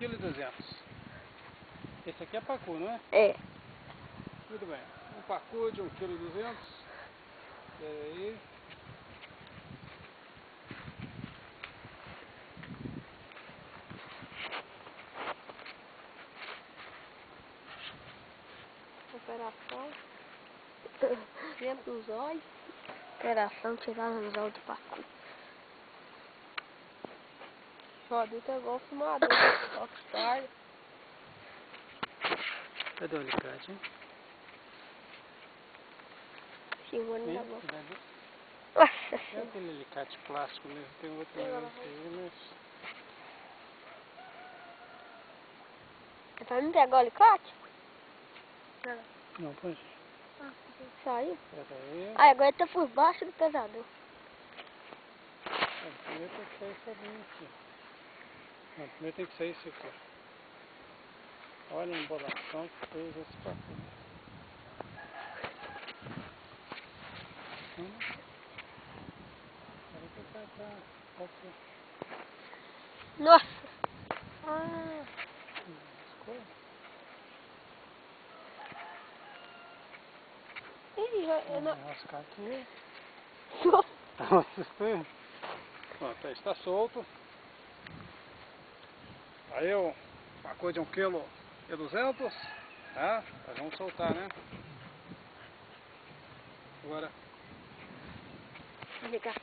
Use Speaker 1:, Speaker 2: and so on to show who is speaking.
Speaker 1: 1,2 kg. Esse aqui é pacu, não é?
Speaker 2: É.
Speaker 1: Muito bem. Um pacu de 1,2 kg. Pera aí.
Speaker 2: Operação. Dentro dos olhos. Operação tirar os olhos do pacu. O adulto é igual o fumador. Rockstar.
Speaker 1: Cadê o alicate, hein?
Speaker 2: Xingando na boca.
Speaker 1: Cuidado.
Speaker 2: Nossa
Speaker 1: É
Speaker 2: senhora.
Speaker 1: aquele alicate plástico mesmo. Tem outro aí, mas...
Speaker 2: Vai me pegar o alicate?
Speaker 1: Não, pode.
Speaker 2: Saiu?
Speaker 1: Pera aí.
Speaker 2: Ah, agora tá por baixo do pesador.
Speaker 1: Primeiro tem que sair essa linha aqui. Não, primeiro tem que sair isso aqui. Olha a embolação que fez esse pacu.
Speaker 2: Nossa! Ih, eu não...
Speaker 1: Rascar aqui.
Speaker 2: Nossa!
Speaker 1: Nossa, pronto, aí está solto. Aí o pacu de 1,2 kg, tá? Nós vamos soltar, né? Agora.
Speaker 2: Vou ligar.